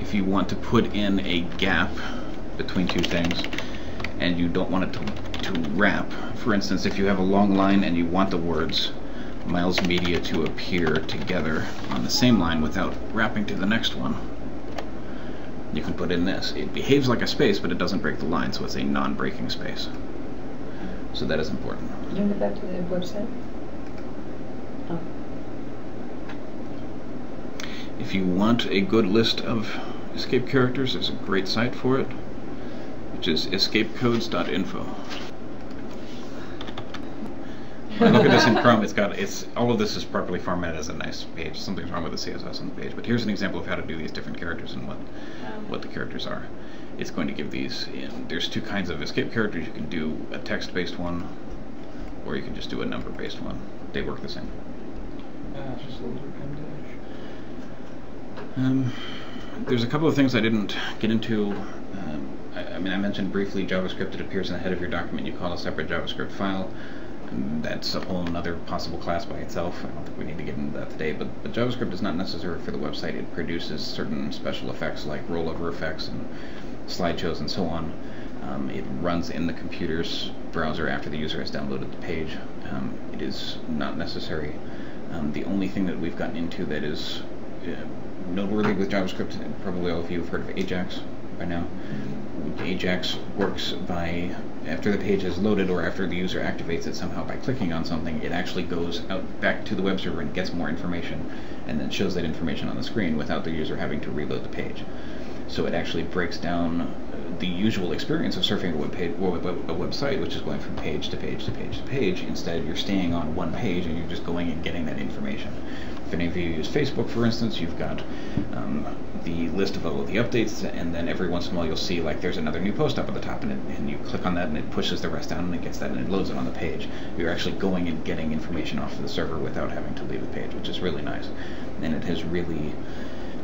if you want to put in a gap between two things and you don't want it to wrap, for instance, if you have a long line and you want the words Miles Media to appear together on the same line without wrapping to the next one, you can put in this. It behaves like a space, but it doesn't break the line, so it's a non-breaking space. So that is important. You want to go back to the website? Oh. If you want a good list of escape characters, there's a great site for it, which is escapecodes.info. When I look at this in Chrome, all of this is properly formatted as a nice page. Something's wrong with the CSS on the page, but here's an example of how to do these different characters and what the characters are. It's going to give these there's two kinds of escape characters. You can do a text-based one, or you can just do a number-based one. They work the same. Just a little There's a couple of things I didn't get into. I mentioned briefly JavaScript. It appears in the head of your document. You call a separate JavaScript file. That's a whole other possible class by itself. I don't think we need to get into that today, but JavaScript is not necessary for the website. It produces certain special effects like rollover effects and slideshows and so on. It runs in the computer's browser after the user has downloaded the page. It is not necessary. The only thing that we've gotten into that is noteworthy with JavaScript, and probably all of you have heard of Ajax by now. Ajax works by, after the page is loaded or after the user activates it somehow by clicking on something, it actually goes out back to the web server and gets more information and then shows that information on the screen without the user having to reload the page. So it actually breaks down the usual experience of surfing a website, which is going from page to page to page to page. Instead, you're staying on one page and you're just going and getting that information. If any of you use Facebook, for instance, you've got the list of all of the updates, and then every once in a while you'll see like there's another new post up at the top, and you click on that and it pushes the rest down and it gets that and it loads it on the page. You're actually going and getting information off of the server without having to leave the page, which is really nice. And it has really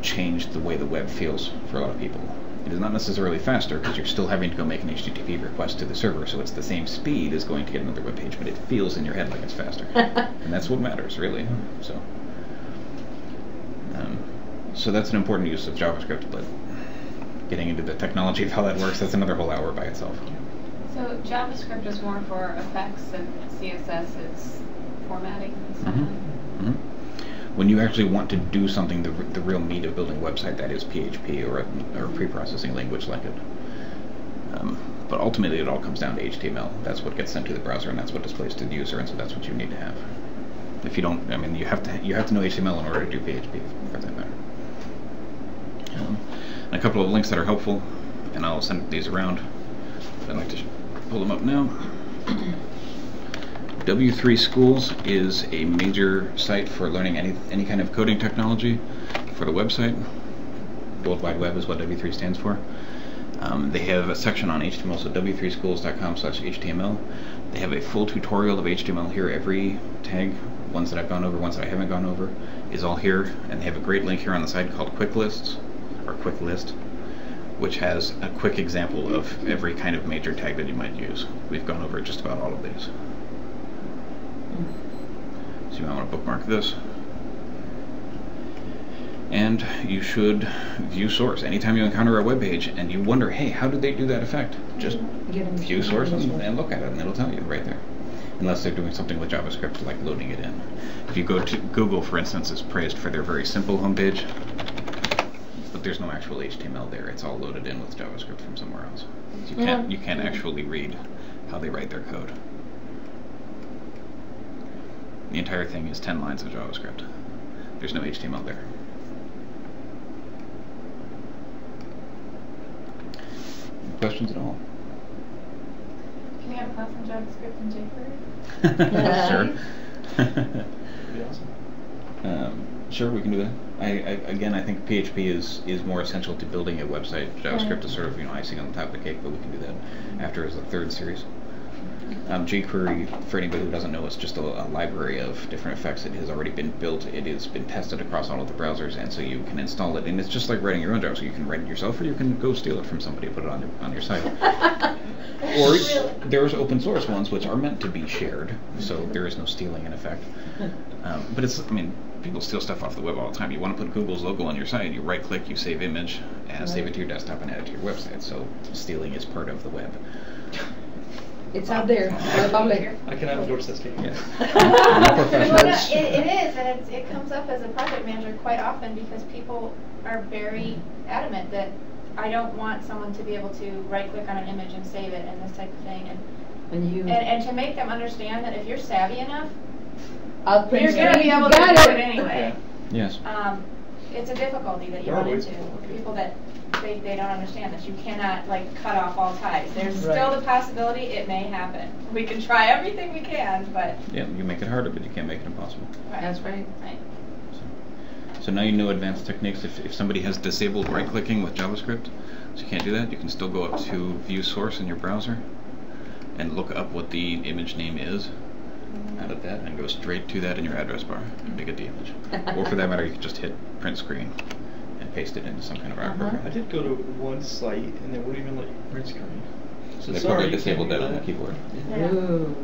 changed the way the web feels for a lot of people. It is not necessarily faster because you're still having to go make an HTTP request to the server, so it's the same speed as going to get another web page, but it feels in your head like it's faster. And that's what matters, really. So that's an important use of JavaScript, but getting into the technology of how that works, that's another whole hour by itself. So JavaScript is more for effects and CSS is formatting and so on? When you actually want to do something, the real meat of building a website, that is PHP or a pre-processing language like it. But ultimately it all comes down to HTML. That's what gets sent to the browser and that's what displays to the user, and so that's what you need to have. If you don't, you have to know HTML in order to do PHP, for that matter. And a couple of links that are helpful, and I'll send these around. I'd like to pull them up now. W3 Schools is a major site for learning any kind of coding technology for the website. World Wide Web is what W3 stands for. They have a section on HTML, so w3schools.com/HTML. They have a full tutorial of HTML here. Every tag, ones that I've gone over, ones that I haven't gone over, is all here. And they have a great link here on the side called Quick Lists, or Quick List, which has a quick example of every kind of major tag that you might use. We've gone over just about all of these. So you might want to bookmark this. And you should view source. Anytime you encounter a web page and you wonder, hey, how did they do that effect? Just view source and look at it, and it'll tell you right there. Unless they're doing something with JavaScript, like loading it in. If you go to Google, for instance, is praised for their very simple homepage, but there's no actual HTML there. It's all loaded in with JavaScript from somewhere else. So you can't actually read how they write their code. The entire thing is 10 lines of JavaScript. There's no HTML there. Any questions at all? Can we have a class on JavaScript and jQuery? Sure. That'd be awesome. Sure, we can do that. I think PHP is more essential to building a website. JavaScript is sort of icing on the top of the cake, but we can do that after as a third series. jQuery, for anybody who doesn't know, is just a library of different effects. It has already been built. It has been tested across all of the browsers, and so you can install it. And it's just like writing your own JavaScript. You can write it yourself, or you can go steal it from somebody and put it on your site. Or there's open source ones which are meant to be shared, so there is no stealing in effect. But people steal stuff off the web all the time. You want to put Google's logo on your site, you right-click, you save image, save it to your desktop, and add it to your website. So stealing is part of the web. It's out there. It's public. I cannot endorse that statement. Yes. Well, it is, and it comes up as a project manager quite often because people are very adamant that I don't want someone to be able to right-click on an image and save it and this type of thing, and to make them understand that if you're savvy enough, you're going to be able to do it anyway. Yes. It's a difficulty that you run into. People that they don't understand that you cannot like cut off all ties. There's still the possibility it may happen. We can try everything we can, but Yeah, you make it harder, but you can't make it impossible. That's right. Right. So now you know advanced techniques. If somebody has disabled right-clicking with JavaScript, so you can't do that, you can still go up to View Source in your browser and look up what the image name is out of that and go straight to that in your address bar and make it the image. Or for that matter, you can just hit print screen and paste it into some kind of art program. I did go to one site and they wouldn't even let you print screen. So They sorry, probably you disabled can't that do on the keyboard. Yeah. Ooh.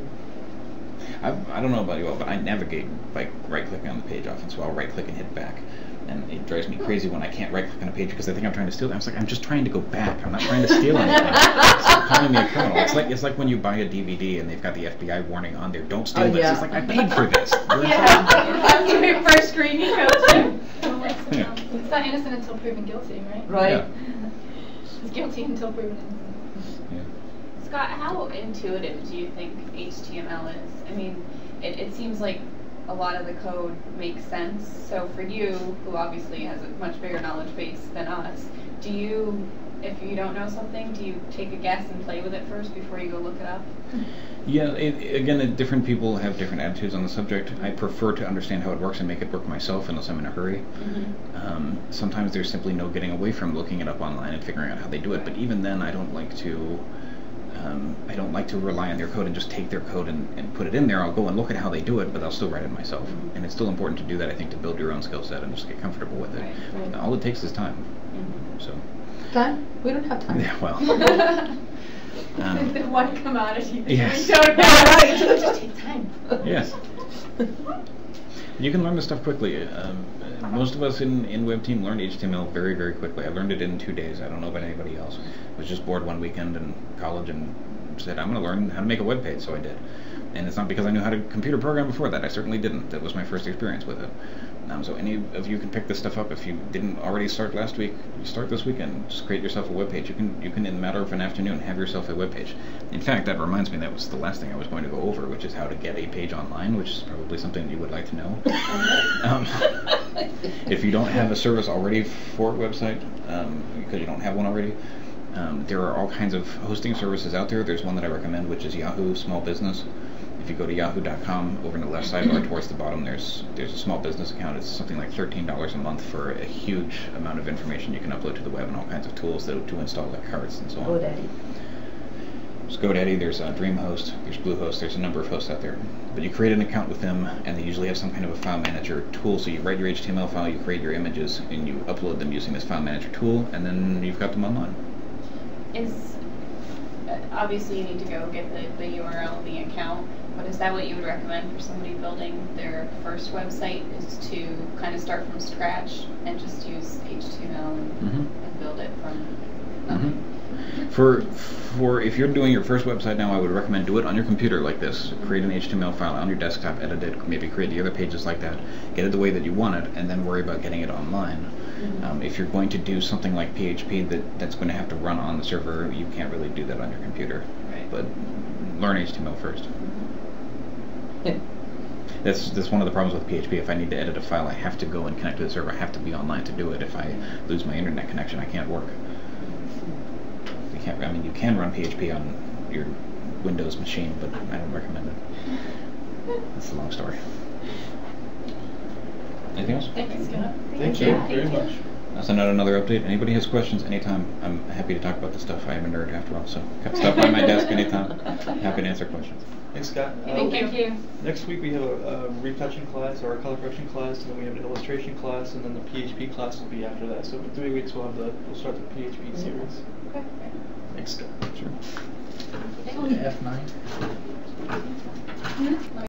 I don't know about you all, but I navigate by right-clicking on the page often, so I'll right-click and hit back. And it drives me crazy when I can't right-click on a page because they think I'm trying to steal it. I was like, I'm just trying to go back. I'm not trying to steal anything. Stop calling me a criminal. It's like when you buy a DVD and they've got the FBI warning on there. Don't steal this. Yeah. It's like, I paid for this. That's your first screen you go to. Yeah. It's not innocent until proven guilty, right? Right. Yeah. It's guilty until proven innocent. Yeah. Scott, how intuitive do you think HTML is? I mean, it seems like a lot of the code makes sense. So for you, who obviously has a much bigger knowledge base than us, do you, if you don't know something, do you take a guess and play with it first before you go look it up? Yeah, again, different people have different attitudes on the subject. I prefer to understand how it works and make it work myself unless I'm in a hurry. Sometimes there's simply no getting away from looking it up online and figuring out how they do it. But even then, I don't like to rely on their code and just take their code and put it in there. I'll go and look at how they do it, but I'll still write it myself. And it's still important to do that, I think, to build your own skill set and just get comfortable with it. Right. All it takes is time. So. Time? We don't have time. Yeah, well. The one commodity that Yes. we don't Yeah, have. right. It just takes time. Yes. You can learn this stuff quickly. Most of us in Web Team learned HTML very, very quickly. I learned it in 2 days. I don't know about anybody else. I was just bored one weekend in college and said, I'm going to learn how to make a web page, so I did. And it's not because I knew how to computer program before that. I certainly didn't. That was my first experience with it. So any of you can pick this stuff up. If you didn't already start last week, you start this weekend. Just create yourself a web page. You can in a matter of an afternoon have yourself a web page. In fact, that reminds me, that was the last thing I was going to go over, which is how to get a page online, which is probably something you would like to know. If you don't have a service already for a website, because you don't have one already, there are all kinds of hosting services out there. There's one that I recommend, which is Yahoo Small Business. If you go to yahoo.com, over in the left sidebar towards the bottom, there's a small business account. It's something like $13 a month for a huge amount of information you can upload to the web and all kinds of tools to install, like carts and so on. GoDaddy. There's GoDaddy, there's DreamHost, there's Bluehost, there's a number of hosts out there. But you create an account with them, and they usually have some kind of a file manager tool. So you write your HTML file, you create your images, and you upload them using this file manager tool, and then you've got them online. Obviously you need to go get the URL of the account, but is that what you would recommend for somebody building their first website, is to kind of start from scratch and just use HTML and build it from nothing? For if you're doing your first website now, I would recommend do it on your computer like this. Create an HTML file on your desktop, edit it, maybe create the other pages like that, get it the way that you want it, and then worry about getting it online. If you're going to do something like PHP that's going to have to run on the server, you can't really do that on your computer. Right. But learn HTML first. That's one of the problems with PHP. If I need to edit a file, I have to go and connect to the server. I have to be online to do it. If I lose my internet connection, I can't work. You can run PHP on your Windows machine, but I don't recommend it. That's a long story. Anything else? Thank you, Scott. Thank you very much. I'll send out another update. Anybody has questions anytime, I'm happy to talk about this stuff. I am a nerd after all, so stop by my desk anytime. Happy to answer questions. Thanks, Scott. Thank you. Next week we have a retouching class, or a color correction class, and then we have an illustration class, and then the PHP class will be after that. So in 3 weeks we'll start the PHP series. Okay. Thanks, Scott. Sure. F9.